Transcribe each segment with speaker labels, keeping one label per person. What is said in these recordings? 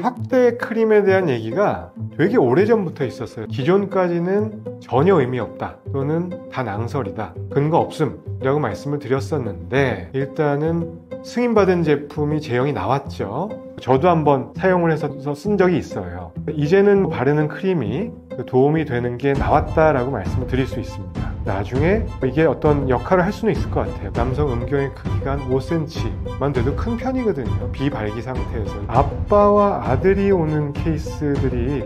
Speaker 1: 확대 크림에 대한 얘기가 되게 오래전부터 있었어요. 기존까지는 전혀 의미 없다 또는 다 낭설이다, 근거 없음 이라고 말씀을 드렸었는데, 일단은 승인받은 제품이 제형이 나왔죠. 저도 한번 사용을 해서 쓴 적이 있어요. 이제는 바르는 크림이 도움이 되는 게 나왔다라고 말씀을 드릴 수 있습니다. 나중에 이게 어떤 역할을 할 수는 있을 것 같아요. 남성 음경의 크기가 한 5cm만 돼도 큰 편이거든요. 비발기 상태에서. 아빠와 아들이 오는 케이스들이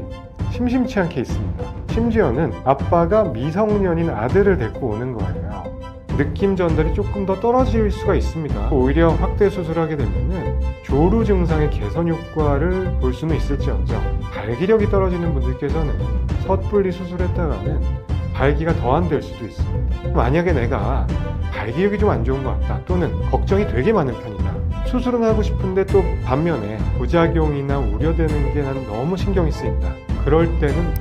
Speaker 1: 심심치 않게 있습니다. 심지어는 아빠가 미성년인 아들을 데리고 오는 거예요. 느낌 전달이 조금 더 떨어질 수가 있습니다. 오히려 확대 수술하게 되면은 조루 증상의 개선 효과를 볼 수는 있을지언정, 발기력이 떨어지는 분들께서는 섣불리 수술했다가는 발기가 더 안 될 수도 있습니다. 만약에 내가 발기력이 좀 안 좋은 것 같다 또는 걱정이 되게 많은 편이다, 수술은 하고 싶은데 또 반면에 부작용이나 우려되는 게 난 너무 신경이 쓰인다, 그럴 때는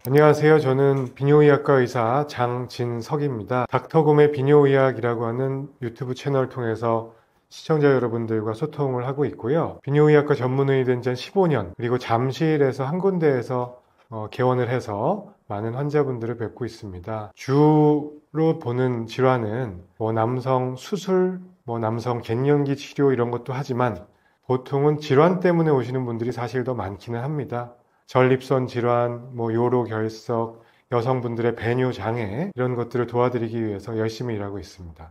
Speaker 1: 안녕하세요. 저는 비뇨의학과 의사 장진석입니다. 닥터곰의 비뇨의학이라고 하는 유튜브 채널을 통해서 시청자 여러분들과 소통을 하고 있고요. 비뇨의학과 전문의이 된 지 15년, 그리고 잠실에서 한 군데에서 개원을 해서 많은 환자분들을 뵙고 있습니다. 주로 보는 질환은 남성 수술, 남성 갱년기 치료 이런 것도 하지만 보통은 질환 때문에 오시는 분들이 사실 더 많기는 합니다. 전립선 질환, 요로 결석, 여성분들의 배뇨 장애 이런 것들을 도와드리기 위해서 열심히 일하고 있습니다.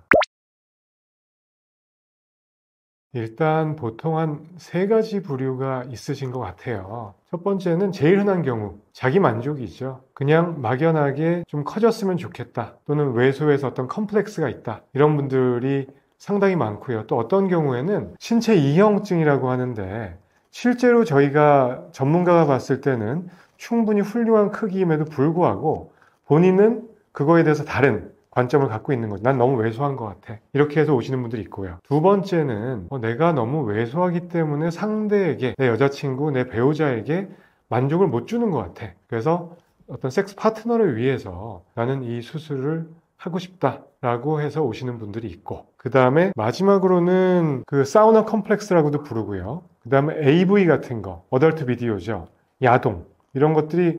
Speaker 1: 일단 보통 한 3가지 부류가 있으신 것 같아요. 첫 번째는 제일 흔한 경우, 자기 만족이죠. 그냥 막연하게 좀 커졌으면 좋겠다 또는 외소에서 어떤 컴플렉스가 있다, 이런 분들이 상당히 많고요. 또 어떤 경우에는 신체 이형증이라고 하는데, 실제로 저희가 전문가가 봤을 때는 충분히 훌륭한 크기임에도 불구하고 본인은 그거에 대해서 다른 관점을 갖고 있는 거죠. 난 너무 왜소한 것 같아, 이렇게 해서 오시는 분들이 있고요. 두 번째는 내가 너무 왜소하기 때문에 상대에게, 내 여자친구, 내 배우자에게 만족을 못 주는 것 같아, 그래서 어떤 섹스 파트너를 위해서 나는 이 수술을 하고 싶다 라고 해서 오시는 분들이 있고, 그 다음에 마지막으로는 그 사우나 컴플렉스라고도 부르고요. 그 다음에 AV 같은 거, 어덜트 비디오죠. 야동 이런 것들이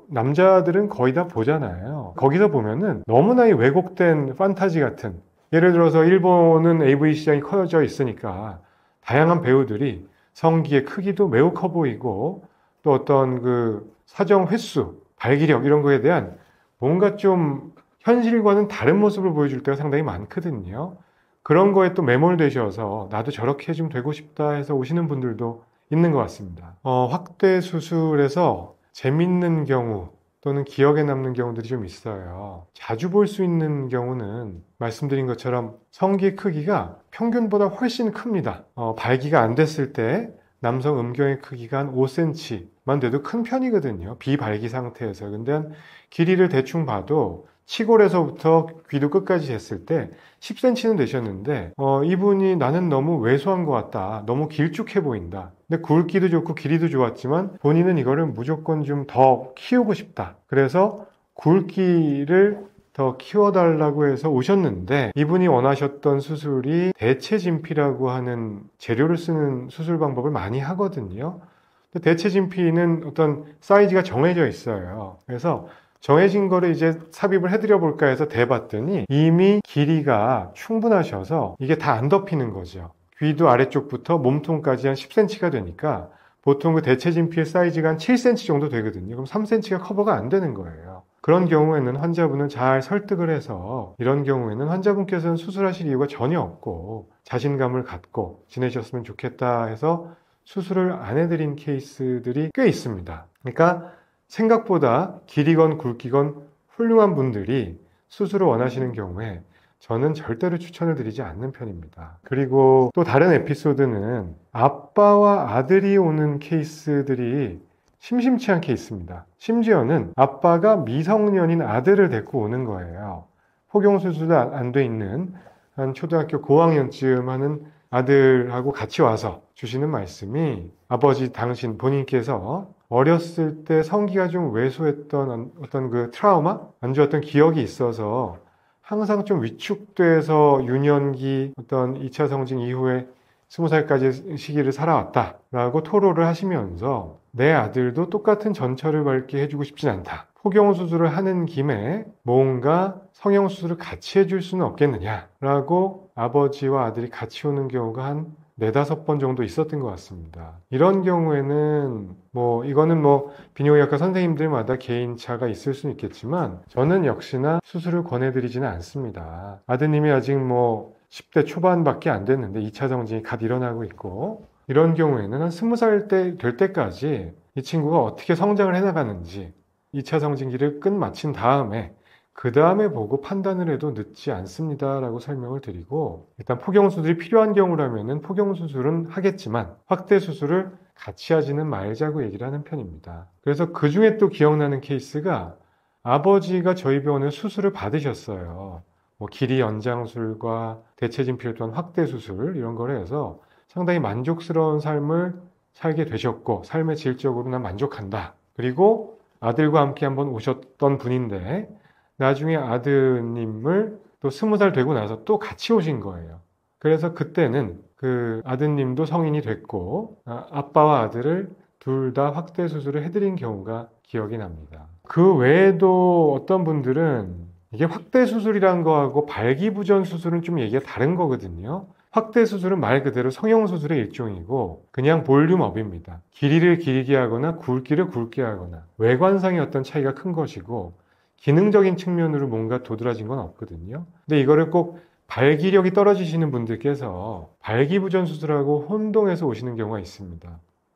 Speaker 1: 남자들은 거의 다 보잖아요. 거기서 보면은 너무나 왜곡된 판타지 같은, 예를 들어서 일본은 AV 시장이 커져 있으니까 다양한 배우들이 성기의 크기도 매우 커 보이고, 또 어떤 그 사정 횟수, 발기력 이런 거에 대한 뭔가 좀 현실과는 다른 모습을 보여줄 때가 상당히 많거든요. 그런 거에 또 매몰되셔서 나도 저렇게 좀 되고 싶다 해서 오시는 분들도 있는 것 같습니다. 확대 수술에서 재밌는 경우 또는 기억에 남는 경우들이 좀 있어요. 자주 볼 수 있는 경우는 말씀드린 것처럼 성기 크기가 평균보다 훨씬 큽니다. 발기가 안 됐을 때 남성 음경의 크기가 한 5cm만 돼도 큰 편이거든요. 비발기 상태에서. 근데 한 길이를 대충 봐도 치골에서부터 귀도 끝까지 쟀을 때 10cm는 되셨는데, 이분이 나는 너무 왜소한 것 같다, 너무 길쭉해 보인다, 근데 굵기도 좋고 길이도 좋았지만 본인은 이거를 무조건 좀 더 키우고 싶다, 그래서 굵기를 더 키워달라고 해서 오셨는데, 이분이 원하셨던 수술이 대체진피라고 하는 재료를 쓰는 수술 방법을 많이 하거든요. 근데 대체진피는 어떤 사이즈가 정해져 있어요. 그래서 정해진 거를 이제 삽입을 해드려 볼까 해서 대봤더니 이미 길이가 충분하셔서 이게 다 안 덮이는 거죠. 귀도 아래쪽부터 몸통까지 한 10cm가 되니까 보통 그 대체진피의 사이즈가 한 7cm 정도 되거든요. 그럼 3cm가 커버가 안 되는 거예요. 그런 경우에는 환자분은 잘 설득을 해서, 이런 경우에는 환자분께서는 수술하실 이유가 전혀 없고 자신감을 갖고 지내셨으면 좋겠다 해서 수술을 안 해드린 케이스들이 꽤 있습니다. 그러니까 생각보다 길이건 굵기건 훌륭한 분들이 수술을 원하시는 경우에 저는 절대로 추천을 드리지 않는 편입니다. 그리고 또 다른 에피소드는 아빠와 아들이 오는 케이스들이 심심치 않게 있습니다. 심지어는 아빠가 미성년인 아들을 데리고 오는 거예요. 포경수술도 안 돼 있는 한 초등학교 고학년쯤 하는 아들하고 같이 와서 주시는 말씀이, 아버지 당신 본인께서 어렸을 때 성기가 좀 왜소했던 어떤 그 트라우마? 안 좋았던 기억이 있어서 항상 좀 위축돼서 유년기 어떤 2차 성징 이후에 20살까지 시기를 살아왔다 라고 토로를 하시면서 내 아들도 똑같은 전철을 밟게 해주고 싶진 않다. 포경수술을 하는 김에 뭔가 성형수술을 같이 해줄 수는 없겠느냐 라고 아버지와 아들이 같이 오는 경우가 한 4-5번 정도 있었던 것 같습니다. 이런 경우에는 이거는 비뇨기과과 선생님들마다 개인차가 있을 수는 있겠지만 저는 역시나 수술을 권해드리지는 않습니다. 아드님이 아직 10대 초반밖에 안 됐는데 2차 정진이 갓 일어나고 있고 이런 경우에는 한 20살 될 때까지 이 친구가 어떻게 성장을 해나가는지 2차 성징기를 끝마친 다음에 그 다음에 보고 판단을 해도 늦지 않습니다 라고 설명을 드리고 일단 포경수술이 필요한 경우라면 포경수술은 하겠지만 확대수술을 같이 하지는 말자고 얘기를 하는 편입니다. 그래서 그 중에 또 기억나는 케이스가 아버지가 저희 병원에 수술을 받으셨어요. 길이 연장술과 대체진필 또한 확대수술 이런 걸 해서 상당히 만족스러운 삶을 살게 되셨고 삶의 질적으로 난 만족한다. 그리고 아들과 함께 한번 오셨던 분인데 나중에 아드님을 또 20살 되고 나서 또 같이 오신 거예요. 그래서 그때는 그 아드님도 성인이 됐고 아빠와 아들을 둘 다 확대 수술을 해드린 경우가 기억이 납니다. 그 외에도 어떤 분들은 이게 확대 수술이란 거하고 발기부전 수술은 좀 얘기가 다른 거거든요. 확대 수술은 말 그대로 성형수술의 일종이고 그냥 볼륨업입니다. 길이를 길게 하거나 굵기를 굵게 하거나 외관상의 어떤 차이가 큰 것이고 기능적인 측면으로 뭔가 도드라진 건 없거든요. 근데 이거를 꼭 발기력이 떨어지시는 분들께서 발기부전 수술하고 혼동해서 오시는 경우가 있습니다.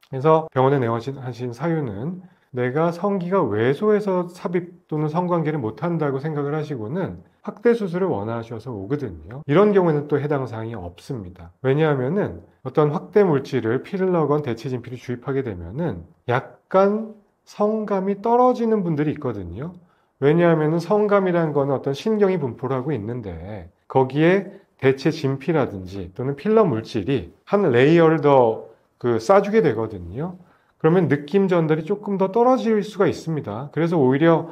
Speaker 1: 그래서 병원에 내원하신 사유는 내가 성기가 왜소해서 삽입 또는 성관계를 못한다고 생각을 하시고는 확대 수술을 원하셔서 오거든요. 이런 경우에는 또 해당 사항이 없습니다. 왜냐하면은 어떤 확대 물질을 필러건 대체진필을 주입하게 되면은 약간 성감이 떨어지는 분들이 있거든요. 왜냐하면 성감이라는 거는 어떤 신경이 분포를 하고 있는데 거기에 대체 진피라든지 또는 필러 물질이 한 레이어를 더 싸주게 되거든요. 그러면 느낌 전달이 조금 더 떨어질 수가 있습니다. 그래서 오히려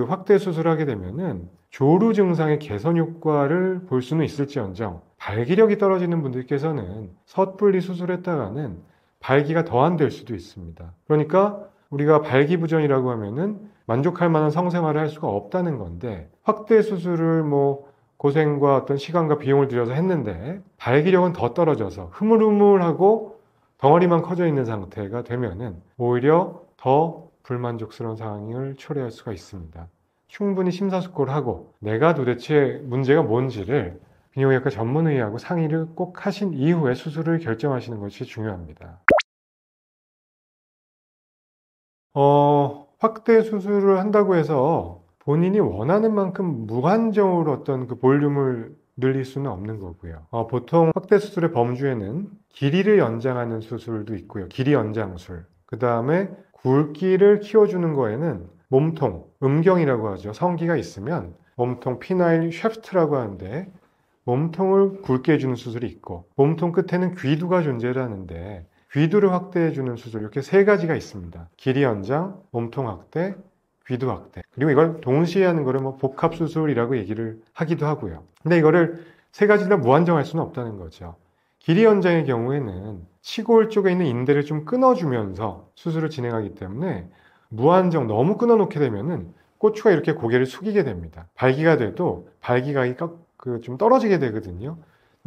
Speaker 1: 확대 수술을 하게 되면은 조루 증상의 개선 효과를 볼 수는 있을지언정 발기력이 떨어지는 분들께서는 섣불리 수술했다가는 발기가 더 안 될 수도 있습니다. 그러니까 우리가 발기부전이라고 하면은 만족할 만한 성생활을 할 수가 없다는 건데 확대 수술을 고생과 어떤 시간과 비용을 들여서 했는데 발기력은 더 떨어져서 흐물흐물하고 덩어리만 커져 있는 상태가 되면은 오히려 더 불만족스러운 상황을 초래할 수가 있습니다. 충분히 심사숙고를 하고 내가 도대체 문제가 뭔지를 비뇨기과 전문의하고 상의를 꼭 하신 이후에 수술을 결정하시는 것이 중요합니다. 확대 수술을 한다고 해서 본인이 원하는 만큼 무한정으로 어떤 볼륨을 늘릴 수는 없는 거고요. 보통 확대 수술의 범주에는 길이를 연장하는 수술도 있고요. 길이 연장술. 그 다음에 굵기를 키워주는 거에는 몸통, 음경이라고 하죠. 성기가 있으면 몸통 피나일 쉐프트라고 하는데 몸통을 굵게 해주는 수술이 있고 몸통 끝에는 귀두가 존재를 하는데 귀두를 확대해주는 수술 이렇게 3가지가 있습니다. 길이 연장, 몸통 확대, 귀두 확대. 그리고 이걸 동시에 하는 거를 복합수술이라고 얘기를 하기도 하고요. 근데 이거를 3가지 다 무한정할 수는 없다는 거죠. 길이 연장의 경우에는 치골 쪽에 있는 인대를 좀 끊어주면서 수술을 진행하기 때문에 무한정 너무 끊어놓게 되면은 고추가 이렇게 고개를 숙이게 됩니다. 발기가 돼도 발기각이 좀 떨어지게 되거든요.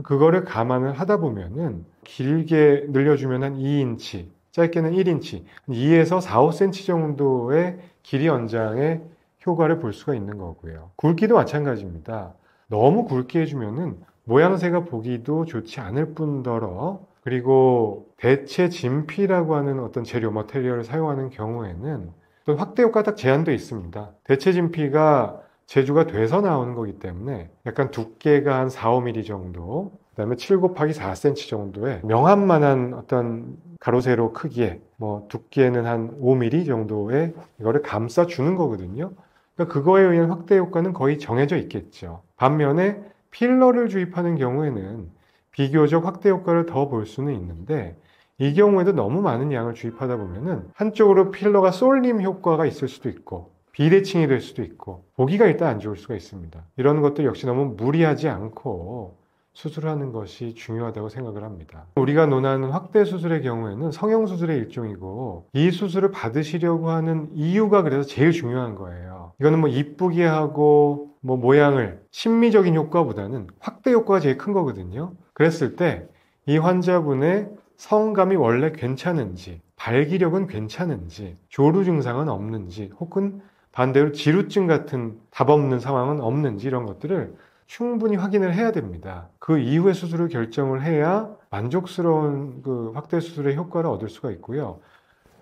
Speaker 1: 그거를 감안을 하다 보면은 길게 늘려주면 한 2인치, 짧게는 1인치, 2에서 4, 5cm 정도의 길이 연장의 효과를 볼 수가 있는 거고요. 굵기도 마찬가지입니다. 너무 굵게 해주면은 모양새가 보기도 좋지 않을 뿐더러 그리고 대체 진피라고 하는 어떤 재료 머테리얼을 사용하는 경우에는 또 확대 효과가 딱 제한되어 있습니다. 대체 진피가 제조가 돼서 나오는 거기 때문에 약간 두께가 한 4, 5mm 정도, 그 다음에 7 곱하기 4cm 정도의 명함만한 어떤 가로 세로 크기에 두께는 한 5mm 정도의 이거를 감싸주는 거거든요. 그러니까 그거에 의한 확대 효과는 거의 정해져 있겠죠. 반면에 필러를 주입하는 경우에는 비교적 확대 효과를 더 볼 수는 있는데 이 경우에도 너무 많은 양을 주입하다 보면은 한쪽으로 필러가 쏠림 효과가 있을 수도 있고 비대칭이 될 수도 있고 보기가 일단 안 좋을 수가 있습니다. 이런 것들 역시 너무 무리하지 않고 수술하는 것이 중요하다고 생각을 합니다. 우리가 논하는 확대 수술의 경우에는 성형수술의 일종이고 이 수술을 받으시려고 하는 이유가 그래서 제일 중요한 거예요. 이거는 뭐 이쁘게 하고 뭐 모양을 심미적인 효과보다는 확대 효과가 제일 큰 거거든요. 그랬을 때 이 환자분의 성감이 원래 괜찮은지, 발기력은 괜찮은지, 조루 증상은 없는지, 혹은 반대로 지루증 같은 답 없는 상황은 없는지 이런 것들을 충분히 확인을 해야 됩니다. 그 이후에 수술을 결정을 해야 만족스러운 그 확대 수술의 효과를 얻을 수가 있고요.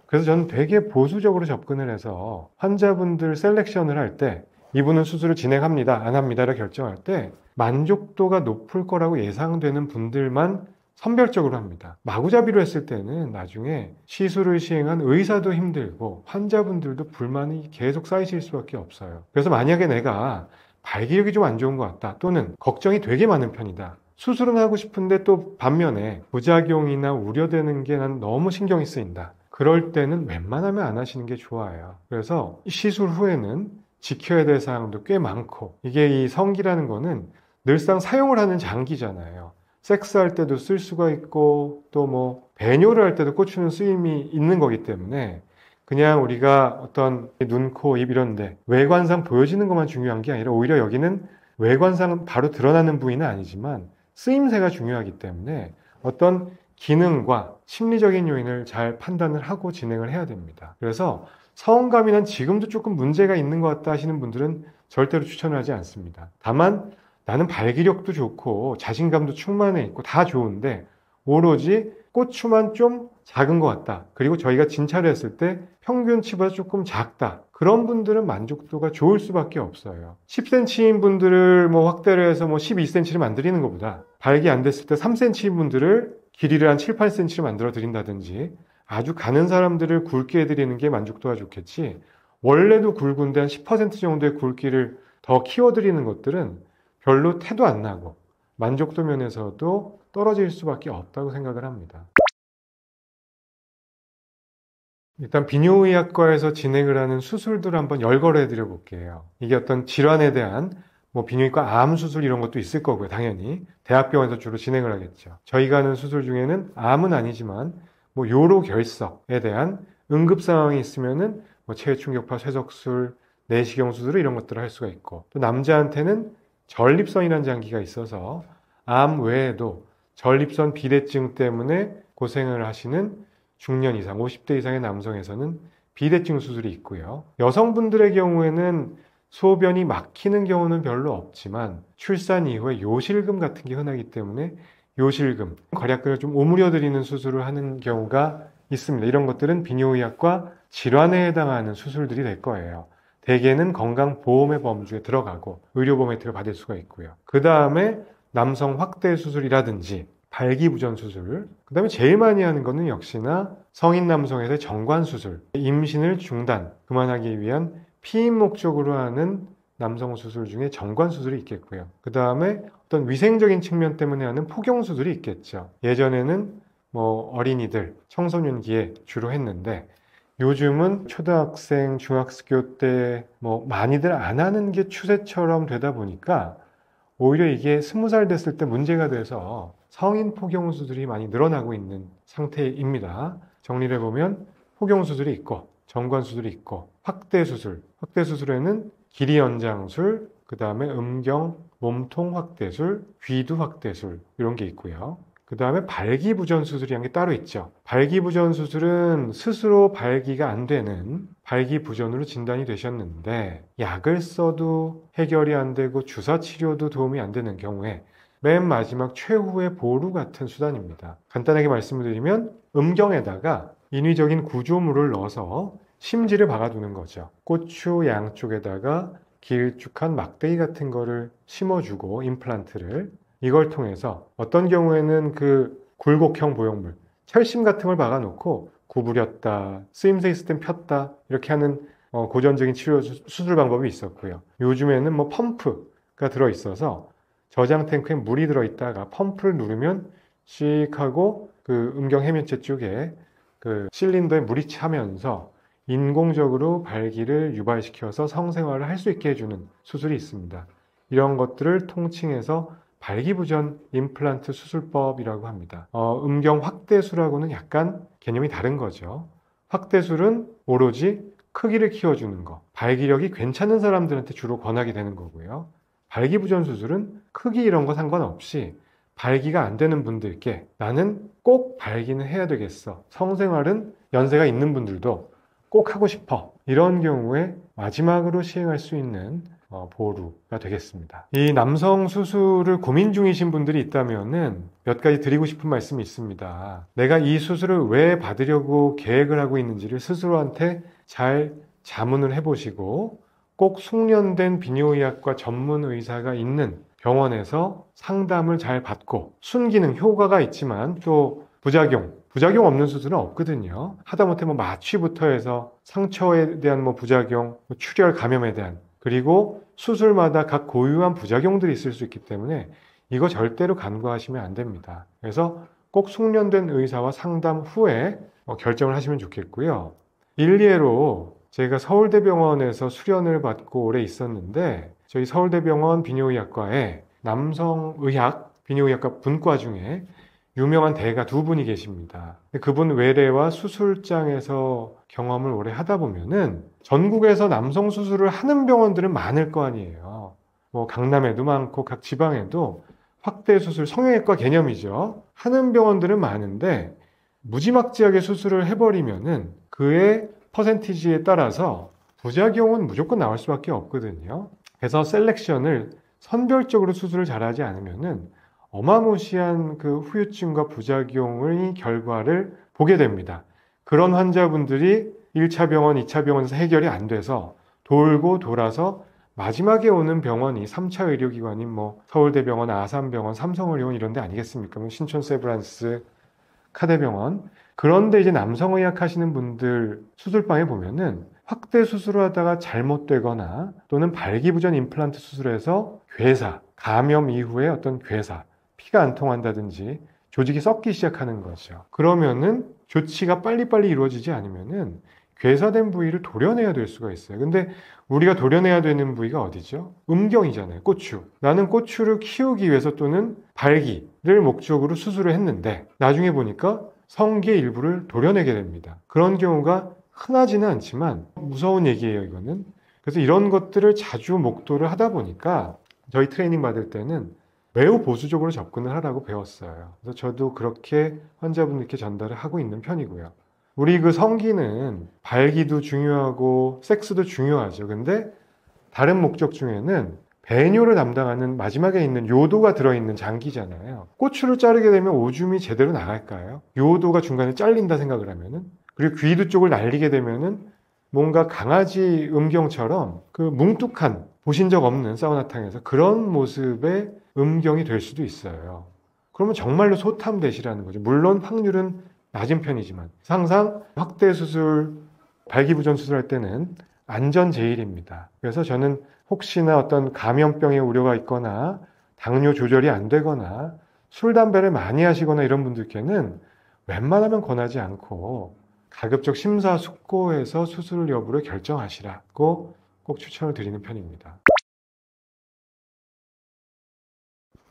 Speaker 1: 그래서 저는 되게 보수적으로 접근을 해서 환자분들 셀렉션을 할 때 이분은 수술을 진행합니다, 안 합니다를 결정할 때 만족도가 높을 거라고 예상되는 분들만 선별적으로 합니다. 마구잡이로 했을 때는 나중에 시술을 시행한 의사도 힘들고 환자분들도 불만이 계속 쌓이실 수밖에 없어요. 그래서 만약에 내가 발기력이 좀 안 좋은 것 같다, 또는 걱정이 되게 많은 편이다, 수술은 하고 싶은데 또 반면에 부작용이나 우려되는 게 난 너무 신경이 쓰인다, 그럴 때는 웬만하면 안 하시는 게 좋아요. 그래서 시술 후에는 지켜야 될 사항도 꽤 많고, 이게 이 성기라는 거는 늘상 사용을 하는 장기잖아요. 섹스할 때도 쓸 수가 있고 또 뭐 배뇨를 할 때도 꽂히는 쓰임이 있는 거기 때문에 그냥 우리가 어떤 눈, 코, 입 이런데 외관상 보여지는 것만 중요한 게 아니라 오히려 여기는 외관상 바로 드러나는 부위는 아니지만 쓰임새가 중요하기 때문에 어떤 기능과 심리적인 요인을 잘 판단을 하고 진행을 해야 됩니다. 그래서 성감이 난 지금도 조금 문제가 있는 것 같다 하시는 분들은 절대로 추천하지 않습니다. 다만 나는 발기력도 좋고 자신감도 충만해 있고 다 좋은데 오로지 꼬추만 좀 작은 것 같다, 그리고 저희가 진찰을 했을 때 평균치보다 조금 작다, 그런 분들은 만족도가 좋을 수밖에 없어요. 10cm인 분들을 뭐 확대를 해서 뭐 12cm를 만들리는 것보다 발기 안 됐을 때 3cm인 분들을 길이를 한 7, 8cm를 만들어 드린다든지 아주 가는 사람들을 굵게 해드리는 게 만족도가 좋겠지, 원래도 굵은데 한 10% 정도의 굵기를 더 키워드리는 것들은 별로 태도 안 나고 만족도 면에서도 떨어질 수밖에 없다고 생각을 합니다. 일단 비뇨의학과에서 진행을 하는 수술들을 한번 열거해 드려 볼게요. 이게 어떤 질환에 대한 뭐 비뇨기과 암 수술 이런 것도 있을 거고요. 당연히 대학병원에서 주로 진행을 하겠죠. 저희가 하는 수술 중에는 암은 아니지만 뭐 요로 결석에 대한 응급 상황이 있으면은 뭐 체외 충격파 쇠석술, 내시경 수술 이런 것들을 할 수가 있고, 또 남자한테는 전립선이라는 장기가 있어서 암 외에도 전립선 비대증 때문에 고생을 하시는 중년 이상, 50대 이상의 남성에서는 비대증 수술이 있고요. 여성분들의 경우에는 소변이 막히는 경우는 별로 없지만 출산 이후에 요실금 같은 게 흔하기 때문에 요실금, 괄약근을 좀 오므려 드리는 수술을 하는 경우가 있습니다. 이런 것들은 비뇨의학과 질환에 해당하는 수술들이 될 거예요. 대개는 건강보험의 범주에 들어가고 의료보험 혜택을 받을 수가 있고요. 그 다음에 남성 확대 수술이라든지 발기부전 수술, 그 다음에 제일 많이 하는 거는 역시나 성인 남성에서의 정관 수술, 임신을 중단, 그만하기 위한 피임 목적으로 하는 남성 수술 중에 정관 수술이 있겠고요. 그 다음에 어떤 위생적인 측면 때문에 하는 포경 수술이 있겠죠. 예전에는 뭐 어린이들, 청소년기에 주로 했는데 요즘은 초등학생, 중학교 때 뭐 많이들 안 하는 게 추세처럼 되다 보니까 오히려 이게 20살 됐을 때 문제가 돼서 성인 포경 수술이 많이 늘어나고 있는 상태입니다. 정리를 해보면 포경 수술이 있고 정관 수술이 있고 확대 수술, 확대 수술에는 길이 연장술, 그 다음에 음경, 몸통 확대술, 귀두 확대술 이런 게 있고요. 그 다음에 발기부전 수술이라는 게 따로 있죠. 발기부전 수술은 스스로 발기가 안 되는 발기부전으로 진단이 되셨는데 약을 써도 해결이 안 되고 주사 치료도 도움이 안 되는 경우에 맨 마지막 최후의 보루 같은 수단입니다. 간단하게 말씀을 드리면 음경에다가 인위적인 구조물을 넣어서 심지를 박아두는 거죠. 고추 양쪽에다가 길쭉한 막대기 같은 거를 심어주고 임플란트를, 이걸 통해서 어떤 경우에는 그 굴곡형 보형물, 철심 같은 걸 박아놓고 구부렸다, 쓰임새 있을 땐 폈다 이렇게 하는 고전적인 치료 수술 방법이 있었고요. 요즘에는 뭐 펌프가 들어있어서 저장 탱크에 물이 들어있다가 펌프를 누르면 씩 하고 그 음경 해면체 쪽에 그 실린더에 물이 차면서 인공적으로 발기를 유발시켜서 성생활을 할 수 있게 해주는 수술이 있습니다. 이런 것들을 통칭해서 발기부전 임플란트 수술법이라고 합니다. 음경 확대술하고는 약간 개념이 다른 거죠. 확대술은 오로지 크기를 키워주는 거, 발기력이 괜찮은 사람들한테 주로 권하게 되는 거고요. 발기부전 수술은 크기 이런 거 상관없이 발기가 안 되는 분들께 나는 꼭 발기는 해야 되겠어. 성생활은 연세가 있는 분들도 꼭 하고 싶어. 이런 경우에 마지막으로 시행할 수 있는 보루가 되겠습니다. 이 남성 수술을 고민 중이신 분들이 있다면은 몇 가지 드리고 싶은 말씀이 있습니다. 내가 이 수술을 왜 받으려고 계획을 하고 있는지를 스스로한테 잘 자문을 해보시고 꼭 숙련된 비뇨의학과 전문 의사가 있는 병원에서 상담을 잘 받고 순기능 효과가 있지만 또 부작용 없는 수술은 없거든요. 하다못해 마취부터 해서 상처에 대한 부작용, 출혈 감염에 대한 그리고 수술마다 각 고유한 부작용들이 있을 수 있기 때문에 이거 절대로 간과하시면 안 됩니다. 그래서 꼭 숙련된 의사와 상담 후에 결정을 하시면 좋겠고요. 일례로 제가 서울대병원에서 수련을 받고 오래 있었는데 저희 서울대병원 비뇨의학과에 남성의학 비뇨의학과 분과 중에 유명한 대가 두 분이 계십니다. 그분 외래와 수술장에서 경험을 오래 하다 보면은 전국에서 남성 수술을 하는 병원들은 많을 거 아니에요. 강남에도 많고 각 지방에도 확대 수술 성형외과 개념이죠. 하는 병원들은 많은데 무지막지하게 수술을 해버리면은 그의 퍼센티지에 따라서 부작용은 무조건 나올 수밖에 없거든요. 그래서 셀렉션을 선별적으로 수술을 잘하지 않으면은 어마무시한 그 후유증과 부작용의 결과를 보게 됩니다. 그런 환자분들이 1차 병원, 2차 병원에서 해결이 안 돼서 돌고 돌아서 마지막에 오는 병원이 3차 의료기관인 서울대병원, 아산병원, 삼성의료원 이런 데 아니겠습니까? 신촌 세브란스, 카대병원. 그런데 이제 남성의학 하시는 분들 수술방에 보면은 확대 수술을 하다가 잘못되거나 또는 발기부전 임플란트 수술에서 괴사, 감염 이후에 어떤 괴사, 피가 안 통한다든지 조직이 썩기 시작하는 거죠. 그러면은 조치가 빨리빨리 이루어지지 않으면은 괴사된 부위를 도려내야 될 수가 있어요. 근데 우리가 도려내야 되는 부위가 어디죠? 음경이잖아요. 고추. 나는 고추를 키우기 위해서 또는 발기를 목적으로 수술을 했는데 나중에 보니까 성기의 일부를 도려내게 됩니다. 그런 경우가 흔하지는 않지만 무서운 얘기예요, 이거는. 그래서 이런 것들을 자주 목도를 하다 보니까 저희 트레이닝 받을 때는 매우 보수적으로 접근을 하라고 배웠어요. 그래서 저도 그렇게 환자분들께 전달을 하고 있는 편이고요. 우리 그 성기는 발기도 중요하고 섹스도 중요하죠. 근데 다른 목적 중에는 배뇨를 담당하는 마지막에 있는 요도가 들어있는 장기잖아요. 고추를 자르게 되면 오줌이 제대로 나갈까요? 요도가 중간에 잘린다 생각을 하면은. 그리고 귀두 쪽을 날리게 되면은 뭔가 강아지 음경처럼 그 뭉툭한 보신 적 없는 사우나탕에서 그런 모습의 음경이 될 수도 있어요. 그러면 정말로 소탐대시라는 거죠. 물론 확률은 낮은 편이지만 항상 확대 수술, 발기부전 수술할 때는 안전 제일입니다. 그래서 저는 혹시나 어떤 감염병의 우려가 있거나 당뇨 조절이 안 되거나 술, 담배를 많이 하시거나 이런 분들께는 웬만하면 권하지 않고 가급적 심사숙고해서 수술 여부를 결정하시라고 꼭 추천을 드리는 편입니다.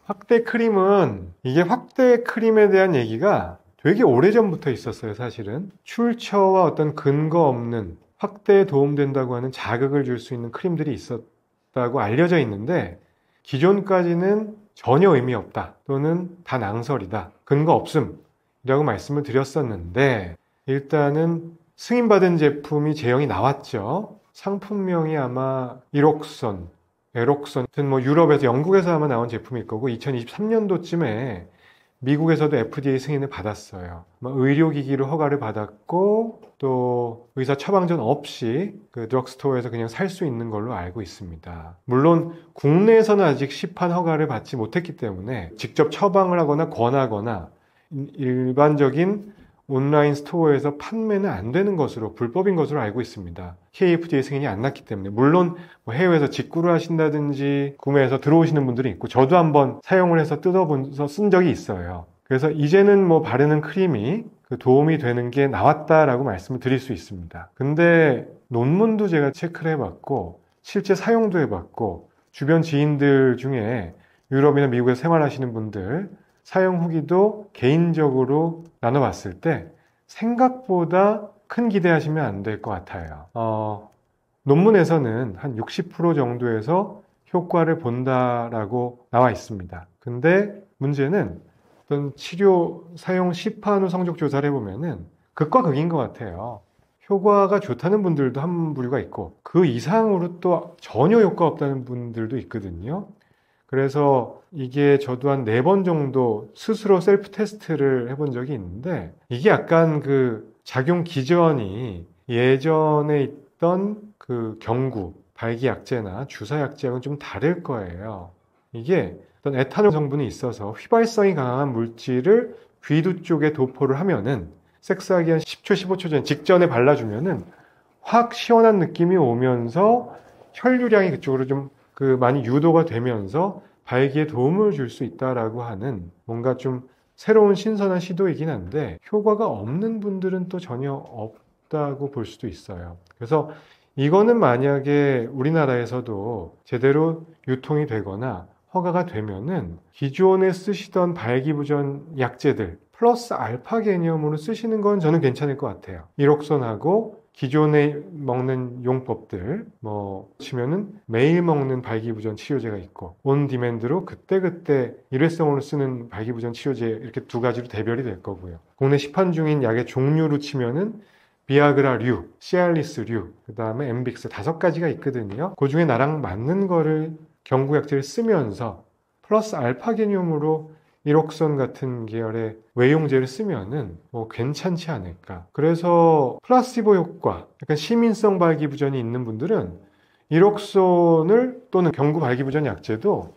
Speaker 1: 확대 크림은 이게 확대 크림에 대한 얘기가 되게 오래전부터 있었어요. 사실은 출처와 어떤 근거 없는 확대에 도움된다고 하는 자극을 줄 수 있는 크림들이 있었다고 알려져 있는데 기존까지는 전혀 의미 없다 또는 다 낭설이다, 근거 없음이라고 말씀을 드렸었는데 일단은 승인받은 제품이 제형이 나왔죠. 상품명이 아마 이록선, 에록선 같은 유럽에서 영국에서 아마 나온 제품일 거고 2023년도쯤에 미국에서도 FDA 승인을 받았어요. 의료기기로 허가를 받았고 또 의사 처방전 없이 그 드럭스토어에서 그냥 살 수 있는 걸로 알고 있습니다. 물론 국내에서는 아직 시판 허가를 받지 못했기 때문에 직접 처방을 하거나 권하거나 일반적인 온라인 스토어에서 판매는 안 되는 것으로 불법인 것으로 알고 있습니다. KFDA 승인이 안 났기 때문에. 물론 해외에서 직구를 하신다든지 구매해서 들어오시는 분들이 있고 저도 한번 사용을 해서 뜯어보면서 쓴 적이 있어요. 그래서 이제는 바르는 크림이 도움이 되는 게 나왔다라고 말씀을 드릴 수 있습니다. 근데 논문도 제가 체크를 해봤고 실제 사용도 해봤고 주변 지인들 중에 유럽이나 미국에서 생활하시는 분들 사용 후기도 개인적으로 나눠봤을 때 생각보다 큰 기대하시면 안 될 것 같아요. 논문에서는 한 60% 정도에서 효과를 본다라고 나와 있습니다. 근데 문제는 어떤 치료 사용 시판 후 성적 조사를 해보면은 극과 극인 것 같아요. 효과가 좋다는 분들도 한 부류가 있고 그 이상으로 또 전혀 효과 없다는 분들도 있거든요. 그래서 이게 저도 한 4번 정도 스스로 셀프 테스트를 해본 적이 있는데 이게 약간 그 작용 기전이 예전에 있던 그 경구, 발기약제나 주사약제하고는 좀 다를 거예요. 이게 어떤 에탄올 성분이 있어서 휘발성이 강한 물질을 귀두 쪽에 도포를 하면은 섹스하기 한 10초, 15초 전 직전에 발라주면은 확 시원한 느낌이 오면서 혈류량이 그쪽으로 좀 그 많이 유도가 되면서 발기에 도움을 줄 수 있다라고 하는 뭔가 좀 새로운 신선한 시도이긴 한데 효과가 없는 분들은 또 전혀 없다고 볼 수도 있어요. 그래서 이거는 만약에 우리나라에서도 제대로 유통이 되거나 허가가 되면은 기존에 쓰시던 발기부전 약제들 플러스 알파 개념으로 쓰시는 건 저는 괜찮을 것 같아요. 이록선하고 기존에 먹는 용법들 치면은 매일 먹는 발기부전 치료제가 있고 온 디맨드로 그때그때 일회성으로 쓰는 발기부전 치료제 이렇게 두 가지로 대별이 될 거고요. 국내 시판 중인 약의 종류로 치면은 비아그라류, 시알리스류, 그 다음에 엠빅스 5가지가 있거든요. 그 중에 나랑 맞는 거를 경구약제를 쓰면서 플러스 알파 개념으로 이록선 같은 계열의 외용제를 쓰면은 괜찮지 않을까. 그래서 플라시보 효과, 약간 시민성 발기부전이 있는 분들은 이록선을 또는 경구 발기부전 약제도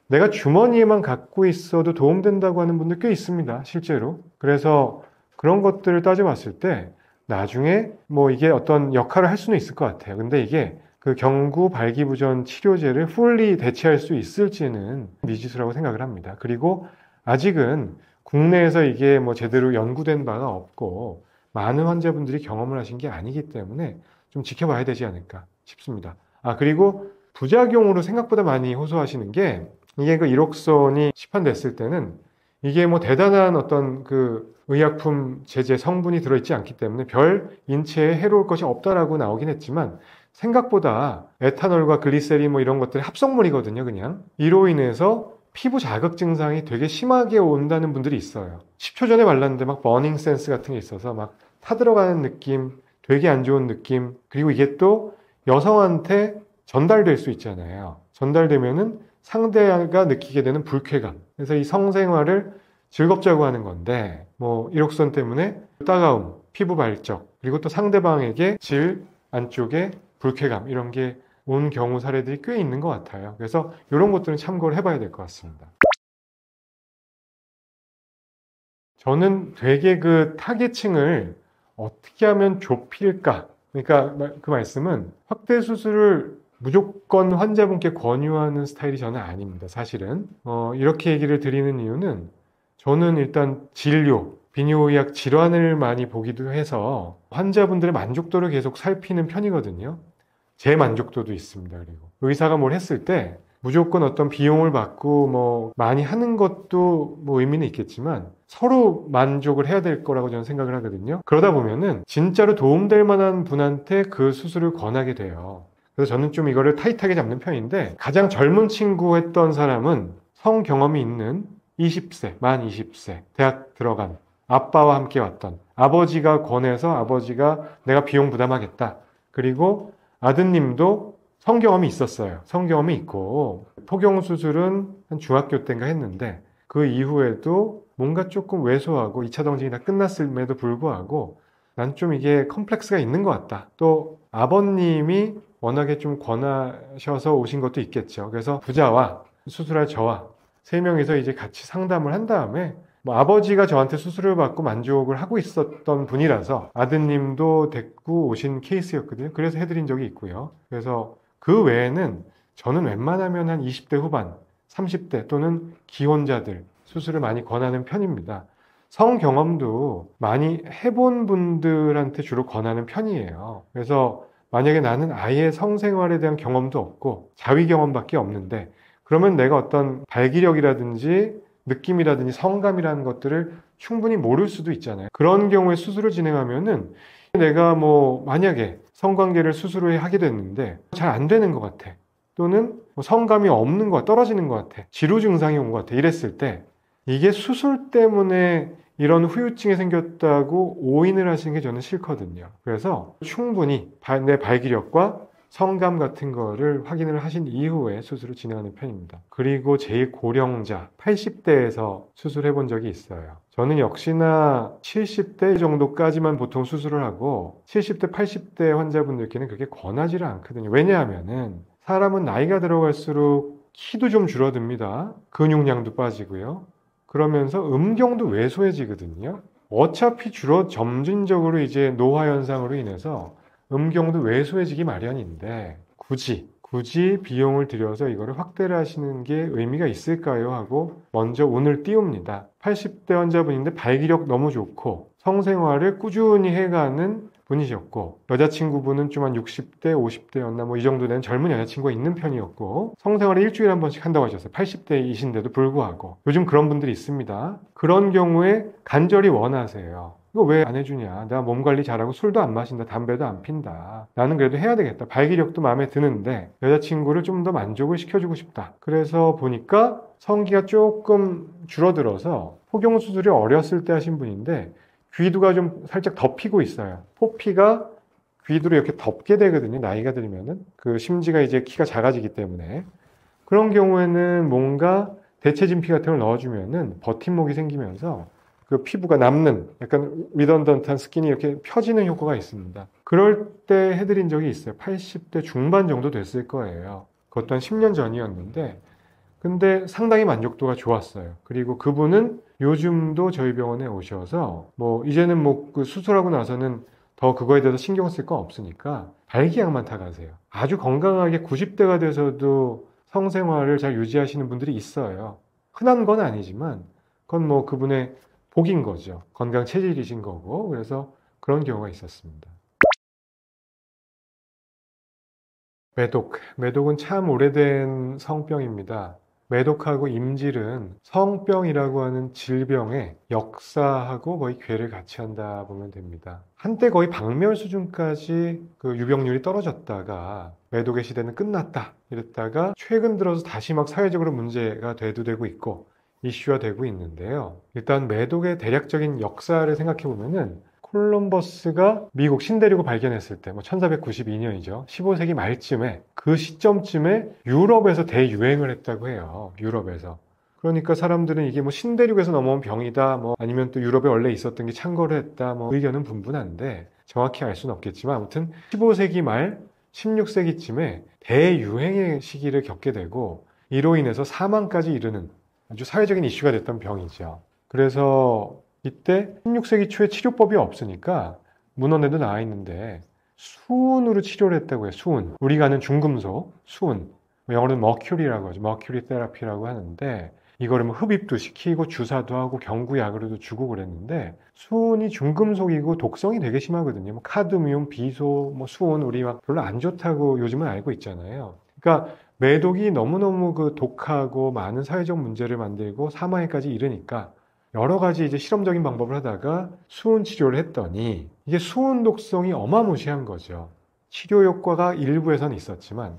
Speaker 1: 내가 주머니에만 갖고 있어도 도움된다고 하는 분들 꽤 있습니다. 실제로. 그래서 그런 것들을 따져봤을 때 나중에 이게 어떤 역할을 할 수는 있을 것 같아요. 근데 이게 그 경구 발기부전 치료제를 풀리 대체할 수 있을지는 미지수라고 생각을 합니다. 그리고 아직은 국내에서 이게 제대로 연구된 바가 없고 많은 환자분들이 경험을 하신 게 아니기 때문에 좀 지켜봐야 되지 않을까 싶습니다. 그리고 부작용으로 생각보다 많이 호소하시는 게 이게 그 이록선이 시판됐을 때는 이게 대단한 어떤 그 의약품 제제 성분이 들어있지 않기 때문에 별 인체에 해로울 것이 없다라고 나오긴 했지만 생각보다 에탄올과 글리세린 이런 것들이 합성물이거든요, 그냥. 이로 인해서 피부 자극 증상이 되게 심하게 온다는 분들이 있어요. 10초 전에 발랐는데 막 버닝 센스 같은 게 있어서 막 타들어가는 느낌, 되게 안 좋은 느낌, 그리고 이게 또 여성한테 전달될 수 있잖아요. 전달되면은 상대가 느끼게 되는 불쾌감. 그래서 이 성생활을 즐겁자고 하는 건데, 이록선 때문에 따가움, 피부 발적, 그리고 또 상대방에게 질 안쪽에 불쾌감, 이런 게 온 경우 사례들이 꽤 있는 것 같아요. 그래서 이런 것들은 참고를 해봐야 될 것 같습니다. 저는 되게 그 타겟층을 어떻게 하면 좁힐까? 그러니까 그 말씀은 확대 수술을 무조건 환자분께 권유하는 스타일이 저는 아닙니다. 사실은 이렇게 얘기를 드리는 이유는 저는 일단 진료, 비뇨의학 질환을 많이 보기도 해서 환자분들의 만족도를 계속 살피는 편이거든요. 제 만족도도 있습니다. 그리고 의사가 뭘 했을 때 무조건 어떤 비용을 받고 많이 하는 것도 의미는 있겠지만 서로 만족을 해야 될 거라고 저는 생각을 하거든요. 그러다 보면은 진짜로 도움될 만한 분한테 그 수술을 권하게 돼요. 그래서 저는 좀 이거를 타이트하게 잡는 편인데 가장 젊은 친구 했던 사람은 성 경험이 있는 20세, 만 20세, 대학 들어간 아빠와 함께 왔던 아버지가 권해서 아버지가 내가 비용 부담하겠다. 그리고 아드님도 성경험이 있었어요. 성경험이 있고 포경수술은 한 중학교 때인가 했는데 그 이후에도 뭔가 조금 왜소하고 2차 정진이 다 끝났음에도 불구하고 난 좀 이게 컴플렉스가 있는 것 같다. 또 아버님이 워낙에 좀 권하셔서 오신 것도 있겠죠. 그래서 부자와 수술할 저와 3명이서 이제 같이 상담을 한 다음에 아버지가 저한테 수술을 받고 만족을 하고 있었던 분이라서 아드님도 데리고 오신 케이스였거든요. 그래서 해드린 적이 있고요. 그래서 그 외에는 저는 웬만하면 한 20대 후반, 30대 또는 기혼자들 수술을 많이 권하는 편입니다. 성 경험도 많이 해본 분들한테 주로 권하는 편이에요. 그래서 만약에 나는 아예 성생활에 대한 경험도 없고 자위 경험밖에 없는데 그러면 내가 어떤 발기력이라든지 느낌이라든지 성감이라는 것들을 충분히 모를 수도 있잖아요. 그런 경우에 수술을 진행하면은 내가 뭐 만약에 성관계를 수술을 하게 됐는데 잘 안 되는 것 같아. 또는 뭐 성감이 없는 것 같아. 떨어지는 것 같아. 지루 증상이 온 것 같아. 이랬을 때 이게 수술 때문에 이런 후유증이 생겼다고 오인을 하시는 게 저는 싫거든요. 그래서 충분히 내 발기력과 성감 같은 거를 확인을 하신 이후에 수술을 진행하는 편입니다. 그리고 제일 고령자 80대에서 수술해 본 적이 있어요. 저는 역시나 70대 정도까지만 보통 수술을 하고 70대, 80대 환자분들께는 그렇게 권하지를 않거든요. 왜냐하면은 사람은 나이가 들어갈수록 키도 좀 줄어듭니다. 근육량도 빠지고요. 그러면서 음경도 왜소해지거든요. 어차피 점진적으로 이제 노화 현상으로 인해서 음경도 왜소해지기 마련인데 굳이 비용을 들여서 이거를 확대를 하시는 게 의미가 있을까요? 하고 먼저 운을 띄웁니다. 80대 환자분인데 발기력 너무 좋고 성생활을 꾸준히 해가는 분이셨고 여자친구분은 좀 한 60대, 50대였나 뭐 이 정도 되는 젊은 여자친구가 있는 편이었고 성생활을 일주일에 한 번씩 한다고 하셨어요. 80대이신데도 불구하고 요즘 그런 분들이 있습니다. 그런 경우에 간절히 원하세요. 이거 왜 안 해주냐? 내가 몸 관리 잘하고 술도 안 마신다, 담배도 안 핀다. 나는 그래도 해야 되겠다. 발기력도 마음에 드는데 여자친구를 좀 더 만족을 시켜주고 싶다. 그래서 보니까 성기가 조금 줄어들어서 포경 수술이 어렸을 때 하신 분인데 귀두가 좀 살짝 덮이고 있어요. 포피가 귀두를 이렇게 덮게 되거든요. 나이가 들면은 그 심지가 이제 키가 작아지기 때문에 그런 경우에는 뭔가 대체진피 같은 걸 넣어주면은 버팀목이 생기면서 그 피부가 남는 약간 리던던트한 스킨이 이렇게 펴지는 효과가 있습니다. 그럴 때 해드린 적이 있어요. 80대 중반 정도 됐을 거예요. 그것도 한 10년 전이었는데 근데 상당히 만족도가 좋았어요. 그리고 그분은 요즘도 저희 병원에 오셔서 뭐 이제는 뭐 그 수술하고 나서는 더 그거에 대해서 신경 쓸 거 없으니까 발기약만 타가세요. 아주 건강하게 90대가 돼서도 성생활을 잘 유지하시는 분들이 있어요. 흔한 건 아니지만 그건 뭐 그분의 복인 거죠. 건강 체질이신 거고 그래서 그런 경우가 있었습니다. 매독은 참 오래된 성병입니다. 매독하고 임질은 성병이라고 하는 질병의 역사하고 거의 괴를 같이 한다 보면 됩니다. 한때 거의 박멸 수준까지 그 유병률이 떨어졌다가 매독의 시대는 끝났다 이랬다가 최근 들어서 다시 막 사회적으로 문제가 대두되고 있고 이슈화 되고 있는데요. 일단 매독의 대략적인 역사를 생각해 보면은 콜럼버스가 미국 신대륙을 발견했을 때, 뭐 1492년이죠. 15세기 말쯤에 그 시점쯤에 유럽에서 대유행을 했다고 해요. 유럽에서. 그러니까 사람들은 이게 뭐 신대륙에서 넘어온 병이다, 뭐 아니면 또 유럽에 원래 있었던 게 창궐을 했다, 뭐 의견은 분분한데 정확히 알 수는 없겠지만 아무튼 15세기 말, 16세기쯤에 대유행의 시기를 겪게 되고 이로 인해서 사망까지 이르는 아주 사회적인 이슈가 됐던 병이죠. 그래서 이때 16세기 초에 치료법이 없으니까 문헌에도 나와 있는데 수은으로 치료를 했다고 해요. 수은. 우리가 아는 중금속, 수은. 영어로는 머큐리라고 하죠. 머큐리 테라피라고 하는데 이거를 뭐 흡입도 시키고 주사도 하고 경구약으로도 주고 그랬는데 수은이 중금속이고 독성이 되게 심하거든요. 뭐 카드뮴, 비소, 뭐 수은 우리 막 별로 안 좋다고 요즘은 알고 있잖아요. 그러니까 매독이 너무너무 그 독하고 많은 사회적 문제를 만들고 사망에까지 이르니까 여러 가지 이제 실험적인 방법을 하다가 수은 치료를 했더니 이게 수은 독성이 어마무시한 거죠. 치료 효과가 일부에서는 있었지만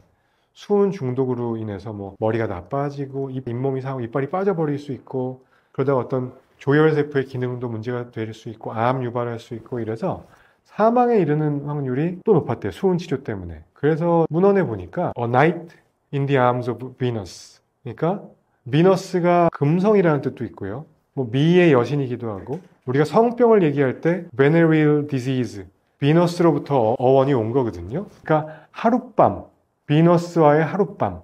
Speaker 1: 수은 중독으로 인해서 뭐 머리가 나빠지고 잇몸이 상하고 이빨이 빠져버릴 수 있고 그러다가 어떤 조혈세포의 기능도 문제가 될 수 있고 암 유발할 수 있고 이래서 사망에 이르는 확률이 또 높았대요. 수은 치료 때문에. 그래서 문헌에 보니까 A Night in the Arms of Venus. 그러니까 비너스가 금성이라는 뜻도 있고요. 뭐 미의 여신이기도 하고 우리가 성병을 얘기할 때 venereal disease, 비너스로부터 어원이 온 거거든요. 그러니까 하룻밤, 비너스와의 하룻밤이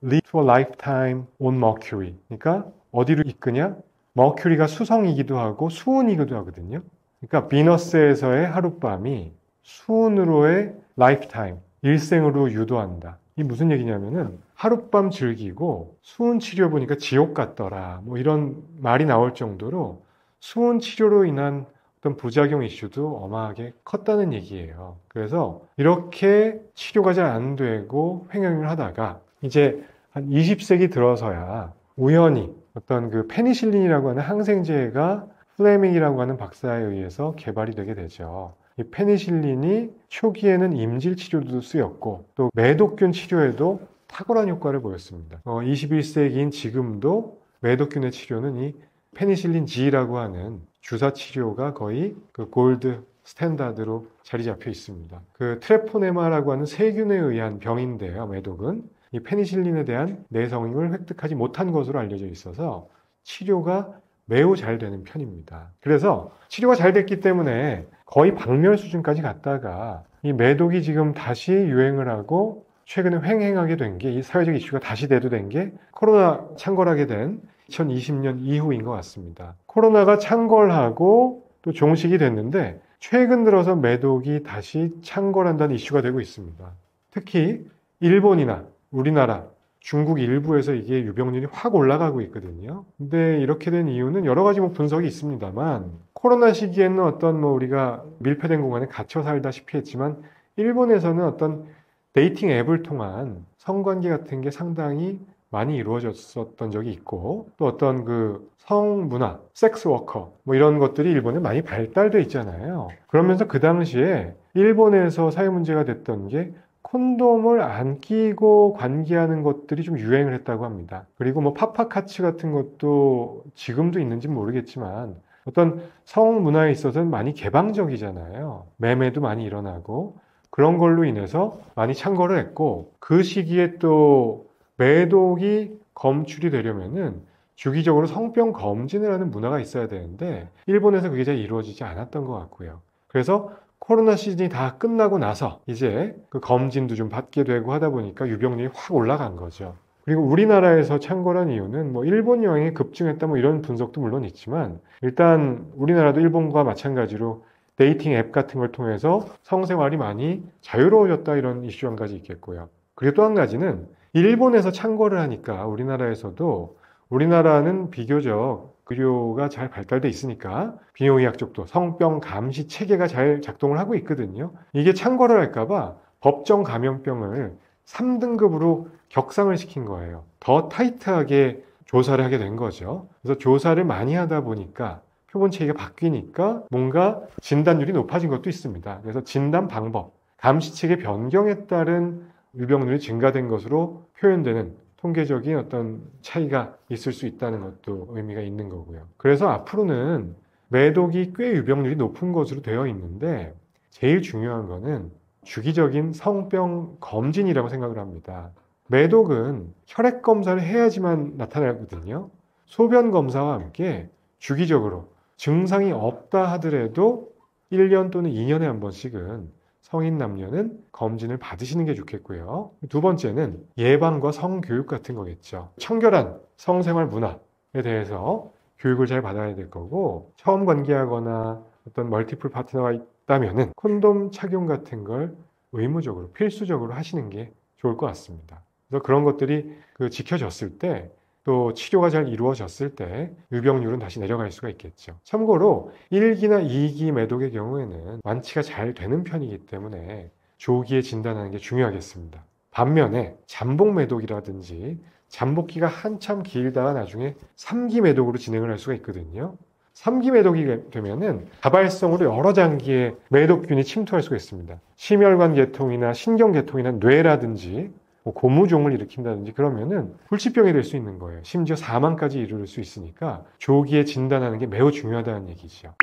Speaker 1: lead to a lifetime on Mercury. 그러니까 어디로 이끄냐? 머큐리가 수성이기도 하고 수은이기도 하거든요. 그러니까 비너스에서의 하룻밤이 수은으로의 lifetime, 일생으로 유도한다. 이게 무슨 얘기냐면은 하룻밤 즐기고 수은 치료 보니까 지옥 같더라. 뭐 이런 말이 나올 정도로 수은 치료로 인한 어떤 부작용 이슈도 어마하게 컸다는 얘기예요. 그래서 이렇게 치료가 잘 안 되고 횡행을 하다가 이제 한 20세기 들어서야 우연히 어떤 그 페니실린이라고 하는 항생제가 플레밍이라고 하는 박사에 의해서 개발이 되게 되죠. 이 페니실린이 초기에는 임질 치료도 쓰였고 또 매독균 치료에도 탁월한 효과를 보였습니다. 21세기인 지금도 매독균의 치료는 이 페니실린 G라고 하는 주사 치료가 거의 그 골드 스탠다드로 자리 잡혀 있습니다. 그 트레포네마라고 하는 세균에 의한 병인데요. 매독은 이 페니실린에 대한 내성을 획득하지 못한 것으로 알려져 있어서 치료가 매우 잘 되는 편입니다. 그래서 치료가 잘 됐기 때문에 거의 박멸 수준까지 갔다가 이 매독이 지금 다시 유행을 하고 최근에 횡행하게 된 게, 이 사회적 이슈가 다시 대두된 게 코로나 창궐하게 된 2020년 이후인 것 같습니다. 코로나가 창궐하고 또 종식이 됐는데 최근 들어서 매독이 다시 창궐한다는 이슈가 되고 있습니다. 특히 일본이나 우리나라, 중국 일부에서 이게 유병률이 확 올라가고 있거든요. 근데 이렇게 된 이유는 여러 가지 분석이 있습니다만 코로나 시기에는 어떤 우리가 밀폐된 공간에 갇혀 살다시피 했지만 일본에서는 어떤 데이팅 앱을 통한 성관계 같은 게 상당히 많이 이루어졌었던 적이 있고 또 어떤 그 성문화, 섹스워커 이런 것들이 일본에 많이 발달돼 있잖아요. 그러면서 그 당시에 일본에서 사회 문제가 됐던 게 콘돔을 안 끼고 관계하는 것들이 좀 유행을 했다고 합니다. 그리고 파파카츠 같은 것도 지금도 있는지 모르겠지만 어떤 성문화에 있어서는 많이 개방적이잖아요. 매매도 많이 일어나고 그런 걸로 인해서 많이 창궐을 했고 그 시기에 또 매독이 검출이 되려면은 주기적으로 성병 검진을 하는 문화가 있어야 되는데 일본에서 그게 잘 이루어지지 않았던 것 같고요. 그래서 코로나 시즌이 다 끝나고 나서 이제 그 검진도 좀 받게 되고 하다 보니까 유병률이 확 올라간 거죠. 그리고 우리나라에서 창궐한 이유는 일본 여행이 급증했다 이런 분석도 물론 있지만 일단 우리나라도 일본과 마찬가지로 데이팅 앱 같은 걸 통해서 성생활이 많이 자유로워졌다 이런 이슈 한 가지 있겠고요. 그리고 또 한 가지는 일본에서 창궐을 하니까 우리나라에서도 우리나라는 비교적 의료가 잘 발달돼 있으니까 비뇨의학 쪽도 성병 감시 체계가 잘 작동을 하고 있거든요. 이게 창궐을 할까봐 법정 감염병을 3등급으로 격상을 시킨 거예요. 더 타이트하게 조사를 하게 된 거죠. 그래서 조사를 많이 하다 보니까 표본 체계가 바뀌니까 뭔가 진단율이 높아진 것도 있습니다. 그래서 진단 방법, 감시 체계 변경에 따른 유병률이 증가된 것으로 표현되는 통계적인 어떤 차이가 있을 수 있다는 것도 의미가 있는 거고요. 그래서 앞으로는 매독이 꽤 유병률이 높은 것으로 되어 있는데 제일 중요한 거는 주기적인 성병 검진이라고 생각을 합니다. 매독은 혈액 검사를 해야지만 나타나거든요. 소변 검사와 함께 주기적으로 증상이 없다 하더라도 1년 또는 2년에 한 번씩은 성인 남녀는 검진을 받으시는 게 좋겠고요. 두 번째는 예방과 성교육 같은 거겠죠. 청결한 성생활 문화에 대해서 교육을 잘 받아야 될 거고 처음 관계하거나 어떤 멀티플 파트너가 있다면은 콘돔 착용 같은 걸 의무적으로 필수적으로 하시는 게 좋을 것 같습니다. 그래서 그런 것들이 지켜졌을 때 또 치료가 잘 이루어졌을 때 유병률은 다시 내려갈 수가 있겠죠. 참고로 1기나 2기 매독의 경우에는 완치가 잘 되는 편이기 때문에 조기에 진단하는 게 중요하겠습니다. 반면에 잠복 매독이라든지 잠복기가 한참 길다가 나중에 3기 매독으로 진행을 할 수가 있거든요. 3기 매독이 되면은 다발성으로 여러 장기에 매독균이 침투할 수가 있습니다. 심혈관 계통이나 신경 계통이나 뇌라든지 고무종을 일으킨다든지 그러면은 불치병이 될 수 있는 거예요. 심지어 사망까지 이룰 수 있으니까 조기에 진단하는 게 매우 중요하다는 얘기죠.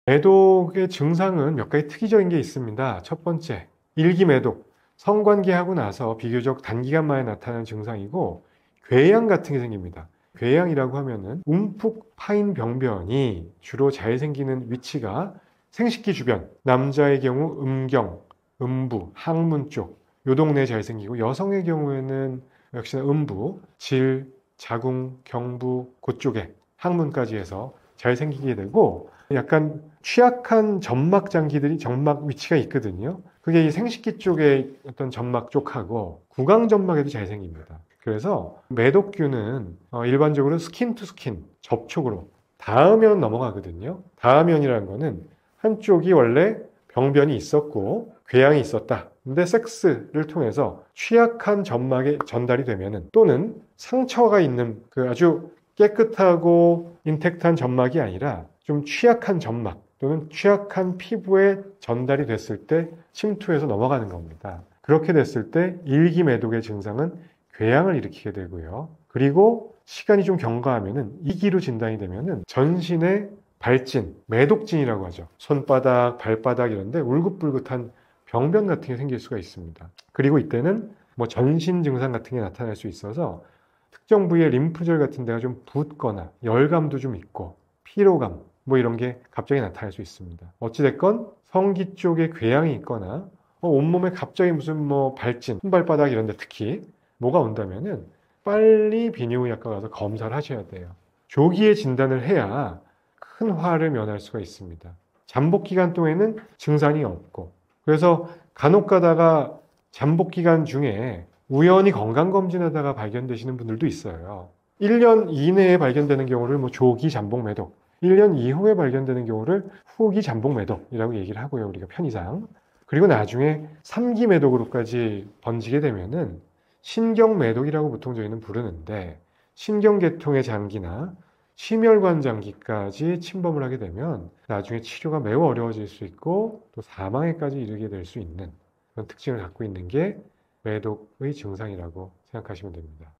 Speaker 1: 매독의 증상은 몇 가지 특이적인 게 있습니다. 첫 번째, 일기 매독. 성관계하고 나서 비교적 단기간 만에 나타나는 증상이고 궤양 같은 게 생깁니다. 궤양이라고 하면은 움푹 파인 병변이 주로 잘 생기는 위치가 생식기 주변, 남자의 경우 음경, 음부, 항문 쪽, 요 동네에 잘 생기고 여성의 경우에는 역시나 음부, 질, 자궁, 경부, 그쪽에 항문까지 해서 잘 생기게 되고 약간 취약한 점막 장기들이 점막 위치가 있거든요. 그게 이 생식기 쪽에 어떤 점막 쪽하고 구강 점막에도 잘 생깁니다. 그래서 매독균은 일반적으로 스킨 투 스킨, 접촉으로 닿으면 넘어가거든요. 닿으면이라는 거는 한쪽이 원래 병변이 있었고 궤양이 있었다. 근데 섹스를 통해서 취약한 점막에 전달이 되면은, 또는 상처가 있는 그 아주 깨끗하고 인택트한 점막이 아니라 좀 취약한 점막 또는 취약한 피부에 전달이 됐을 때 침투해서 넘어가는 겁니다. 그렇게 됐을 때 일기매독의 증상은 궤양을 일으키게 되고요. 그리고 시간이 좀 경과하면은 2기로 진단이 되면은 전신에 발진, 매독진이라고 하죠. 손바닥, 발바닥 이런데 울긋불긋한 병변 같은 게 생길 수가 있습니다. 그리고 이때는 뭐 전신 증상 같은 게 나타날 수 있어서 특정 부위의 림프절 같은 데가 좀 붓거나 열감도 좀 있고 피로감 뭐 이런 게 갑자기 나타날 수 있습니다. 어찌됐건 성기 쪽에 궤양이 있거나 온몸에 갑자기 무슨 뭐 발진, 손발바닥 이런 데 특히 뭐가 온다면은 빨리 비뇨기과 가서 검사를 하셔야 돼요. 조기에 진단을 해야 큰 화를 면할 수가 있습니다. 잠복 기간 동안에는 증상이 없고, 그래서 간혹 가다가 잠복 기간 중에 우연히 건강검진하다가 발견되시는 분들도 있어요. 1년 이내에 발견되는 경우를 뭐 조기 잠복 매독, 1년 이후에 발견되는 경우를 후기 잠복 매독이라고 얘기를 하고요, 우리가 편의상. 그리고 나중에 3기 매독으로까지 번지게 되면은 신경 매독이라고 보통 저희는 부르는데, 신경계통의 장기나 심혈관 장기까지 침범을 하게 되면 나중에 치료가 매우 어려워질 수 있고 또 사망에까지 이르게 될 수 있는 그런 특징을 갖고 있는 게 매독의 증상이라고 생각하시면 됩니다.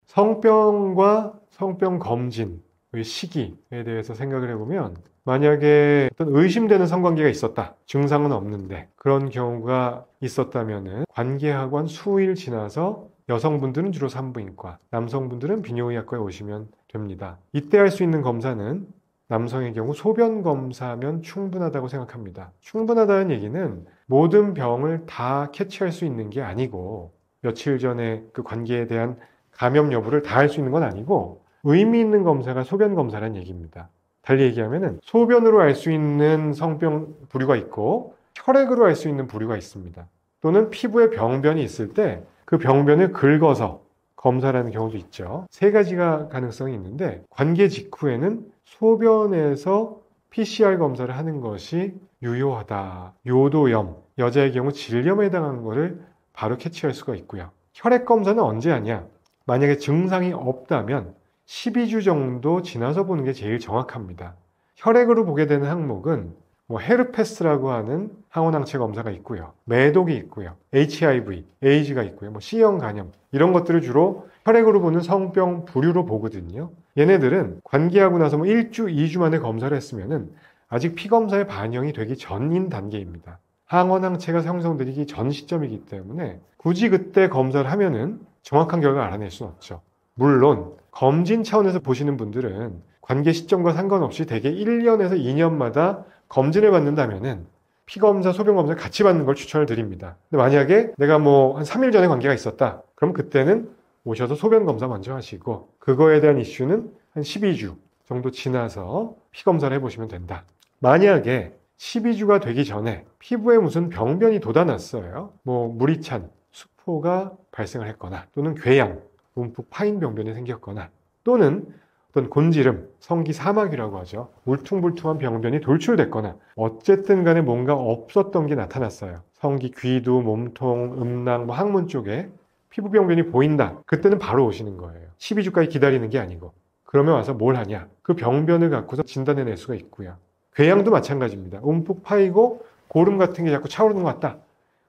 Speaker 1: 성병과 성병 검진의 시기에 대해서 생각을 해보면, 만약에 어떤 의심되는 성관계가 있었다, 증상은 없는데 그런 경우가 있었다면 관계하고 한 수일 지나서 여성분들은 주로 산부인과, 남성분들은 비뇨기과에 오시면 됩니다. 이때 할 수 있는 검사는 남성의 경우 소변 검사면 충분하다고 생각합니다. 충분하다는 얘기는 모든 병을 다 캐치할 수 있는 게 아니고, 며칠 전에 그 관계에 대한 감염 여부를 다 알 수 있는 건 아니고, 의미 있는 검사가 소변 검사라는 얘기입니다. 달리 얘기하면은 소변으로 알 수 있는 성병 부류가 있고 혈액으로 알 수 있는 부류가 있습니다. 또는 피부에 병변이 있을 때 그 병변을 긁어서 검사라는 경우도 있죠. 세 가지가 가능성이 있는데, 관계 직후에는 소변에서 PCR 검사를 하는 것이 유효하다. 요도염, 여자의 경우 질염에 해당하는 것을 바로 캐치할 수가 있고요. 혈액 검사는 언제 하냐? 만약에 증상이 없다면 12주 정도 지나서 보는 게 제일 정확합니다. 혈액으로 보게 되는 항목은 뭐 헤르페스라고 하는 항원항체 검사가 있고요, 매독이 있고요, HIV, 에이즈가 있고요, 뭐 C형 간염 이런 것들을 주로 혈액으로 보는 성병 부류로 보거든요. 얘네들은 관계하고 나서 뭐 1주, 2주 만에 검사를 했으면은 아직 피검사에 반영이 되기 전인 단계입니다. 항원항체가 형성되기 전 시점이기 때문에 굳이 그때 검사를 하면은 정확한 결과를 알아낼 수는 없죠. 물론 검진 차원에서 보시는 분들은 관계 시점과 상관없이 대개 1년에서 2년마다 검진을 받는다면은 피검사, 소변검사를 같이 받는 걸 추천을 드립니다. 근데 만약에 내가 뭐 한 3일 전에 관계가 있었다, 그럼 그때는 오셔서 소변검사 먼저 하시고, 그거에 대한 이슈는 한 12주 정도 지나서 피검사를 해보시면 된다. 만약에 12주가 되기 전에 피부에 무슨 병변이 돋아났어요. 뭐 물이 찬 수포가 발생을 했거나, 또는 궤양, 움푹 파인 병변이 생겼거나, 또는 어떤 곤지름, 성기 사막이라고 하죠. 울퉁불퉁한 병변이 돌출됐거나, 어쨌든 간에 뭔가 없었던 게 나타났어요. 성기 귀두, 몸통, 음낭, 뭐 항문 쪽에 피부 병변이 보인다. 그때는 바로 오시는 거예요. 12주까지 기다리는 게 아니고. 그러면 와서 뭘 하냐? 그 병변을 갖고서 진단해낼 수가 있고요. 궤양도 마찬가지입니다. 움푹 파이고 고름 같은 게 자꾸 차오르는 것 같다.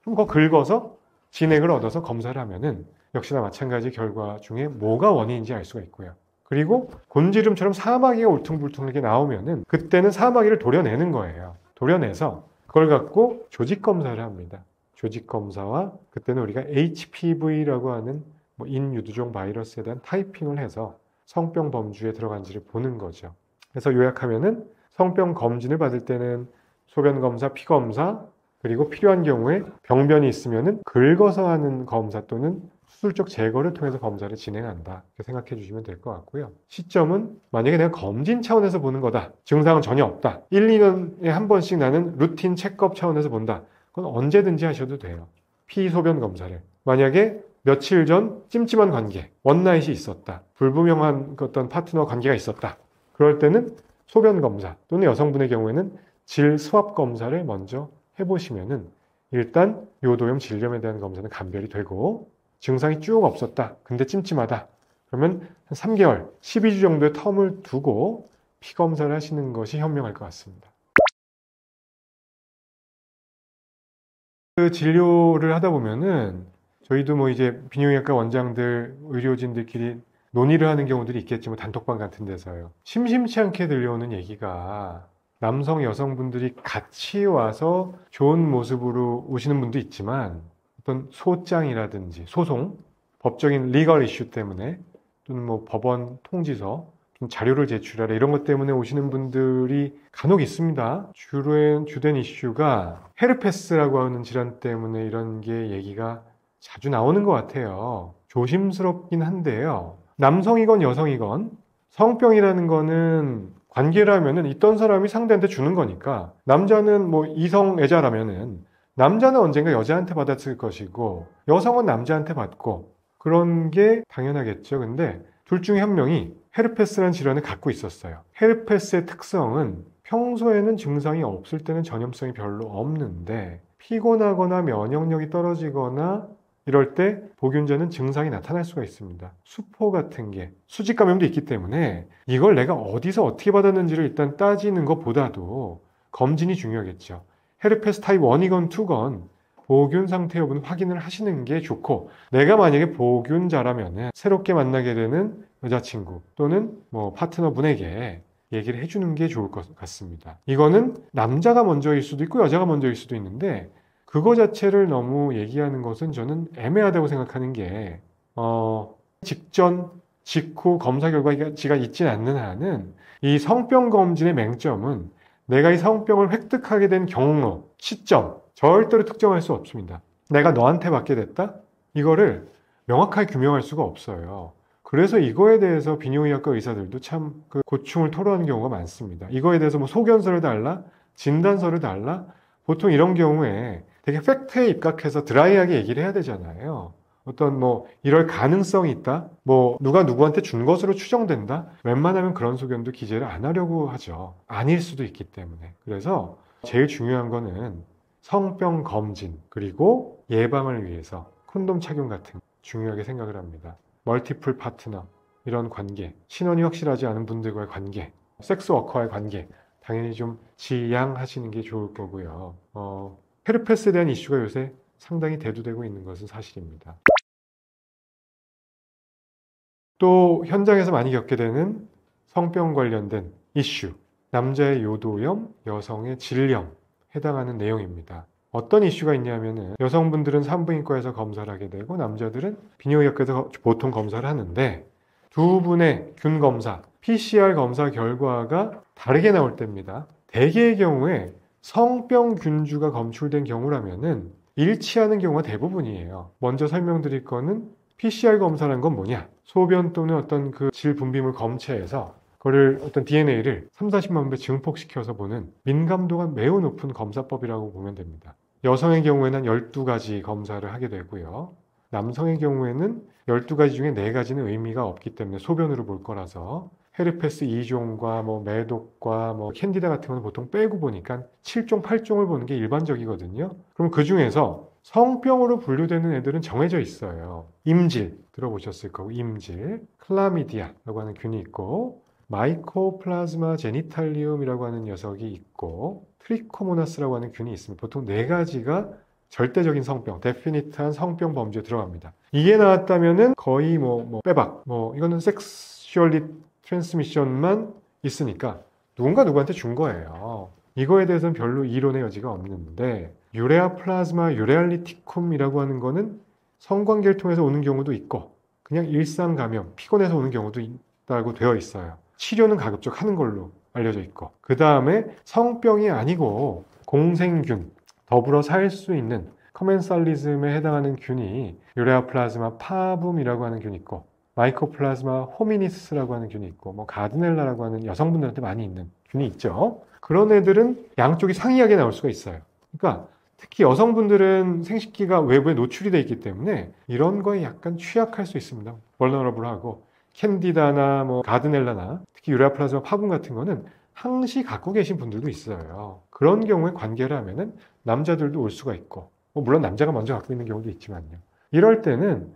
Speaker 1: 그럼 그거 긁어서 진액을 얻어서 검사를 하면은 역시나 마찬가지 결과 중에 뭐가 원인인지 알 수가 있고요. 그리고 곤지름처럼 사마귀가 울퉁불퉁하게 나오면은 그때는 사마귀를 도려내는 거예요. 도려내서 그걸 갖고 조직 검사를 합니다. 조직 검사와 그때는 우리가 HPV라고 하는 뭐 인유두종 바이러스에 대한 타이핑을 해서 성병 범주에 들어간지를 보는 거죠. 그래서 요약하면은 성병 검진을 받을 때는 소변 검사, 피 검사, 그리고 필요한 경우에 병변이 있으면은 긁어서 하는 검사 또는 수술적 제거를 통해서 검사를 진행한다. 이렇게 생각해 주시면 될 것 같고요. 시점은 만약에 내가 검진 차원에서 보는 거다, 증상은 전혀 없다, 1, 2년에 한 번씩 나는 루틴 체크업 차원에서 본다, 그건 언제든지 하셔도 돼요. 피, 소변 검사를. 만약에 며칠 전 찜찜한 관계, 원나잇이 있었다, 불분명한 어떤 파트너 관계가 있었다, 그럴 때는 소변 검사, 또는 여성분의 경우에는 질 스왑 검사를 먼저 해보시면은 일단 요도염, 질염에 대한 검사는 감별이 되고 증상이 쭉 없었다. 근데 찜찜하다. 그러면 한 3개월, 12주 정도의 텀을 두고 피 검사를 하시는 것이 현명할 것 같습니다. 그 진료를 하다 보면은 저희도 뭐 이제 비뇨기과 원장들, 의료진들끼리 논의를 하는 경우들이 있겠지만 단톡방 같은 데서요. 심심치 않게 들려오는 얘기가 남성, 여성분들이 같이 와서 좋은 모습으로 오시는 분도 있지만 어떤 소장이라든지 소송, 법적인 리걸 이슈 때문에 또는 뭐 법원 통지서, 좀 자료를 제출하라 이런 것 때문에 오시는 분들이 간혹 있습니다. 주된 이슈가 헤르페스라고 하는 질환 때문에 이런 게 얘기가 자주 나오는 것 같아요. 조심스럽긴 한데요. 남성이건 여성이건 성병이라는 거는 관계라면은 있던 사람이 상대한테 주는 거니까 남자는 뭐 이성애자라면은 남자는 언젠가 여자한테 받았을 것이고 여성은 남자한테 받고 그런 게 당연하겠죠. 근데 둘 중에 한 명이 헤르페스라는 질환을 갖고 있었어요. 헤르페스의 특성은 평소에는 증상이 없을 때는 전염성이 별로 없는데 피곤하거나 면역력이 떨어지거나 이럴 때 보균자는 증상이 나타날 수가 있습니다. 수포 같은 게 수직 감염도 있기 때문에 이걸 내가 어디서 어떻게 받았는지를 일단 따지는 것보다도 검진이 중요하겠죠. 헤르페스 타입 1이건 2건 보균 상태 여부는 확인을 하시는 게 좋고 내가 만약에 보균자라면 새롭게 만나게 되는 여자친구 또는 뭐 파트너분에게 얘기를 해주는 게 좋을 것 같습니다. 이거는 남자가 먼저일 수도 있고 여자가 먼저일 수도 있는데 그거 자체를 너무 얘기하는 것은 저는 애매하다고 생각하는 게 직전, 직후 검사 결과가 있진 않는 한은 이 성병 검진의 맹점은 내가 이 성병을 획득하게 된 경로, 시점 절대로 특정할 수 없습니다. 내가 너한테 받게 됐다? 이거를 명확하게 규명할 수가 없어요. 그래서 이거에 대해서 비뇨기학과 의사들도 참 그 고충을 토로하는 경우가 많습니다. 이거에 대해서 뭐 소견서를 달라? 진단서를 달라? 보통 이런 경우에 되게 팩트에 입각해서 드라이하게 얘기를 해야 되잖아요. 어떤 뭐 이럴 가능성이 있다? 뭐 누가 누구한테 준 것으로 추정된다? 웬만하면 그런 소견도 기재를 안 하려고 하죠. 아닐 수도 있기 때문에. 그래서 제일 중요한 거는 성병 검진 그리고 예방을 위해서 콘돔 착용 같은 중요하게 생각을 합니다. 멀티플 파트너 이런 관계, 신원이 확실하지 않은 분들과의 관계, 섹스 워커와의 관계 당연히 좀 지양하시는 게 좋을 거고요. 헤르페스에 대한 이슈가 요새 상당히 대두되고 있는 것은 사실입니다. 또 현장에서 많이 겪게 되는 성병 관련된 이슈, 남자의 요도염, 여성의 질염 해당하는 내용입니다. 어떤 이슈가 있냐면은 여성분들은 산부인과에서 검사를 하게 되고 남자들은 비뇨기과에서 보통 검사를 하는데 두 분의 균 검사, PCR 검사 결과가 다르게 나올 때입니다. 대개의 경우에 성병 균주가 검출된 경우라면은 일치하는 경우가 대부분이에요. 먼저 설명드릴 거는 PCR 검사라는 건 뭐냐? 소변 또는 어떤 그 질 분비물 검체에서 그거를 어떤 DNA를 3, 40만 배 증폭시켜서 보는 민감도가 매우 높은 검사법이라고 보면 됩니다. 여성의 경우에는 12가지 검사를 하게 되고요. 남성의 경우에는 12가지 중에 4가지는 의미가 없기 때문에 소변으로 볼 거라서 헤르페스 2종과 뭐 매독과 뭐 캔디다 같은 건 보통 빼고 보니까 7종, 8종을 보는 게 일반적이거든요. 그럼 그 중에서 성병으로 분류되는 애들은 정해져 있어요. 임질 들어보셨을 거고 임질, 클라미디아라고 하는 균이 있고 마이코플라즈마 제니탈리움이라고 하는 녀석이 있고 트리코모나스라고 하는 균이 있습니다. 보통 4가지가 절대적인 성병, 데피니트한 성병 범주에 들어갑니다. 이게 나왔다면은 거의 뭐 빼박, 이거는 섹슈얼리 트랜스미션만 있으니까 누군가 누구한테 준 거예요. 이거에 대해서는 별로 이론의 여지가 없는데 유레아 플라즈마 유레알리티쿰이라고 하는 거는 성관계를 통해서 오는 경우도 있고 그냥 일상 감염, 피곤해서 오는 경우도 있다고 되어 있어요. 치료는 가급적 하는 걸로 알려져 있고 그 다음에 성병이 아니고 공생균, 더불어 살 수 있는 커멘살리즘에 해당하는 균이 유레아 플라즈마 파붐이라고 하는 균이 있고 마이코플라즈마 호미니스라고 하는 균이 있고 뭐 가드넬라라고 하는 여성분들한테 많이 있는 균이 있죠. 그런 애들은 양쪽이 상이하게 나올 수가 있어요. 그러니까 특히 여성분들은 생식기가 외부에 노출이 되어 있기 때문에 이런 거에 약간 취약할 수 있습니다. vulnerable하고 캔디다나 뭐 가드넬라나 특히 유레아 플라즈마 파붐 같은 거는 항시 갖고 계신 분들도 있어요. 그런 경우에 관계를 하면은 남자들도 올 수가 있고, 물론 남자가 먼저 갖고 있는 경우도 있지만요. 이럴 때는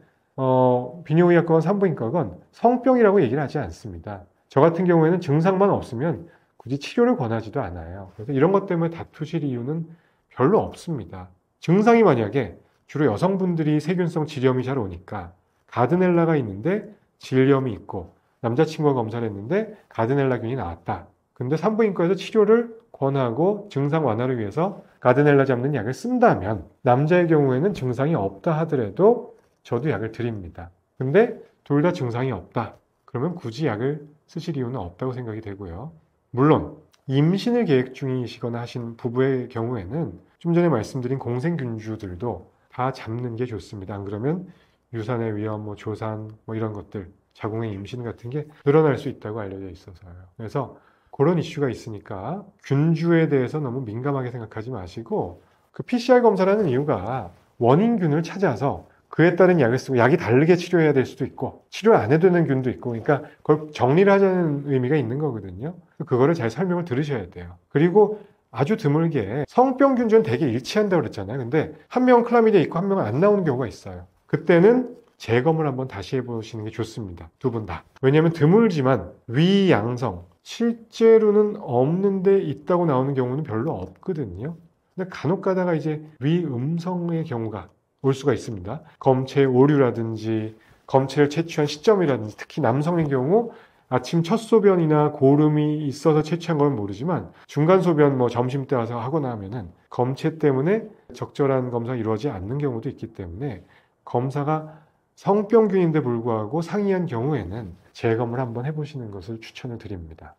Speaker 1: 비뇨의학과건 산부인과건 성병이라고 얘기를 하지 않습니다. 저 같은 경우에는 증상만 없으면 굳이 치료를 권하지도 않아요. 그래서 이런 것 때문에 다투실 이유는 별로 없습니다. 증상이 만약에 주로 여성분들이 세균성 질염이 잘 오니까 가드넬라가 있는데 질염이 있고 남자친구가 검사를 했는데 가드넬라균이 나왔다. 근데 산부인과에서 치료를 권하고 증상 완화를 위해서 가드넬라 잡는 약을 쓴다면 남자의 경우에는 증상이 없다 하더라도 저도 약을 드립니다. 근데 둘 다 증상이 없다. 그러면 굳이 약을 쓰실 이유는 없다고 생각이 되고요. 물론 임신을 계획 중이시거나 하신 부부의 경우에는 좀 전에 말씀드린 공생균주들도 다 잡는 게 좋습니다. 안 그러면 유산의 위험, 조산 이런 것들, 자궁의 임신 같은 게 늘어날 수 있다고 알려져 있어서요. 그래서 그런 이슈가 있으니까 균주에 대해서 너무 민감하게 생각하지 마시고 그 PCR 검사라는 이유가 원인균을 찾아서 그에 따른 약을 쓰고 약이 다르게 치료해야 될 수도 있고 치료 안 해도 되는 균도 있고 그러니까 그걸 정리를 하자는 의미가 있는 거거든요. 그거를 잘 설명을 들으셔야 돼요. 그리고 아주 드물게 성병균주는 되게 일치한다고 그랬잖아요. 근데 한 명은 클라미디아 있고 한 명은 안 나오는 경우가 있어요. 그때는 재검을 한번 다시 해보시는 게 좋습니다. 두 분 다. 왜냐하면 드물지만 위양성 실제로는 없는데 있다고 나오는 경우는 별로 없거든요. 근데 간혹 가다가 이제 위음성의 경우가 올 수가 있습니다. 검체 오류라든지 검체를 채취한 시점이라든지 특히 남성의 경우 아침 첫 소변이나 고름이 있어서 채취한 건 모르지만 중간 소변 점심 때 와서 하거나 하면은 검체 때문에 적절한 검사가 이루어지지 않는 경우도 있기 때문에 검사가 성병균인데 불구하고 상이한 경우에는 재검을 한번 해보시는 것을 추천을 드립니다.